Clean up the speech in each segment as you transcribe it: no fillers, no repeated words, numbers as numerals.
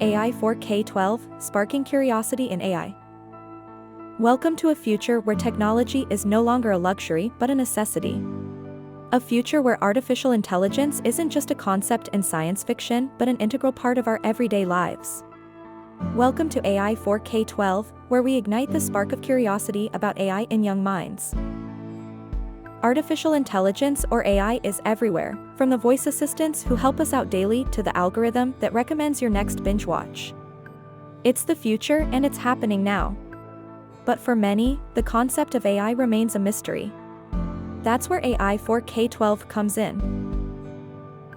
AI4K12, Sparking Curiosity in AI. Welcome to a future where technology is no longer a luxury but a necessity. A future where artificial intelligence isn't just a concept in science fiction but an integral part of our everyday lives. Welcome to AI4K12, where we ignite the spark of curiosity about AI in young minds. Artificial intelligence, or AI, is everywhere, from the voice assistants who help us out daily to the algorithm that recommends your next binge watch. It's the future and it's happening now. But for many, the concept of AI remains a mystery. That's where AI4K12 comes in.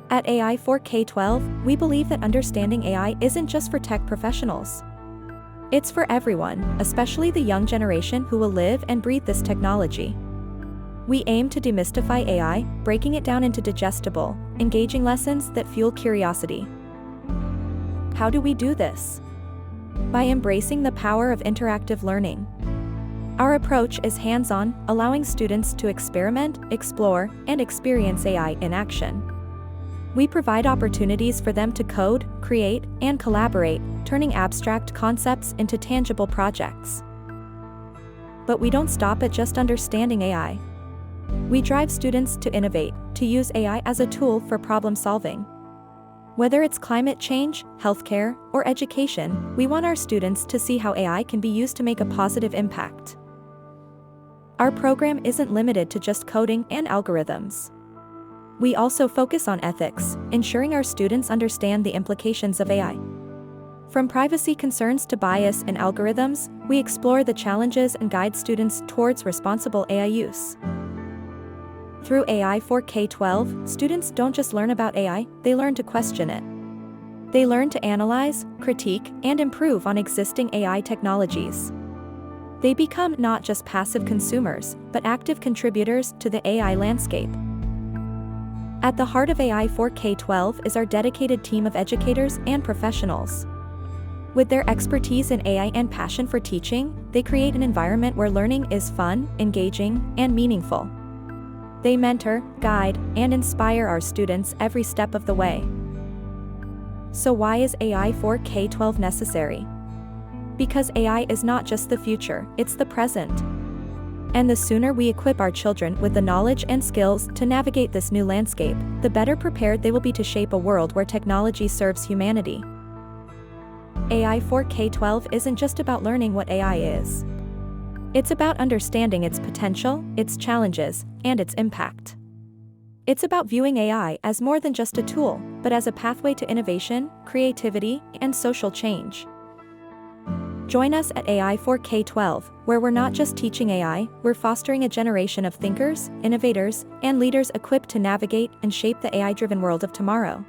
At AI4K12, we believe that understanding AI isn't just for tech professionals. It's for everyone, especially the young generation who will live and breathe this technology. We aim to demystify AI, breaking it down into digestible, engaging lessons that fuel curiosity. How do we do this? By embracing the power of interactive learning. Our approach is hands-on, allowing students to experiment, explore, and experience AI in action. We provide opportunities for them to code, create, and collaborate, turning abstract concepts into tangible projects. But we don't stop at just understanding AI. We drive students to innovate, to use AI as a tool for problem solving. Whether it's climate change, healthcare, or education, we want our students to see how AI can be used to make a positive impact. Our program isn't limited to just coding and algorithms. We also focus on ethics, ensuring our students understand the implications of AI. From privacy concerns to bias in algorithms, we explore the challenges and guide students towards responsible AI use. Through AI4K12, students don't just learn about AI, they learn to question it. They learn to analyze, critique, and improve on existing AI technologies. They become not just passive consumers, but active contributors to the AI landscape. At the heart of AI4K12 is our dedicated team of educators and professionals. With their expertise in AI and passion for teaching, they create an environment where learning is fun, engaging, and meaningful. They mentor, guide, and inspire our students every step of the way. So why is AI4K12 necessary? Because AI is not just the future, it's the present. And the sooner we equip our children with the knowledge and skills to navigate this new landscape, the better prepared they will be to shape a world where technology serves humanity. AI4K12 isn't just about learning what AI is. It's about understanding its potential, its challenges, and its impact. It's about viewing AI as more than just a tool, but as a pathway to innovation, creativity, and social change. Join us at AI4K12, where we're not just teaching AI, we're fostering a generation of thinkers, innovators, and leaders equipped to navigate and shape the AI-driven world of tomorrow.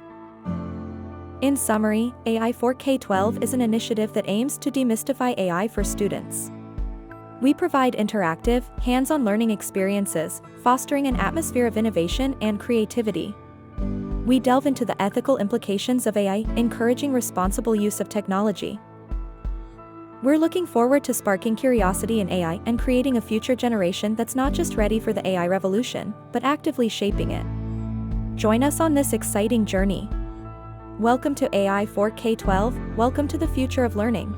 In summary, AI4K12 is an initiative that aims to demystify AI for students. We provide interactive, hands-on learning experiences, fostering an atmosphere of innovation and creativity. We delve into the ethical implications of AI, encouraging responsible use of technology. We're looking forward to sparking curiosity in AI and creating a future generation that's not just ready for the AI revolution, but actively shaping it. Join us on this exciting journey. Welcome to AI4K12, welcome to the future of learning.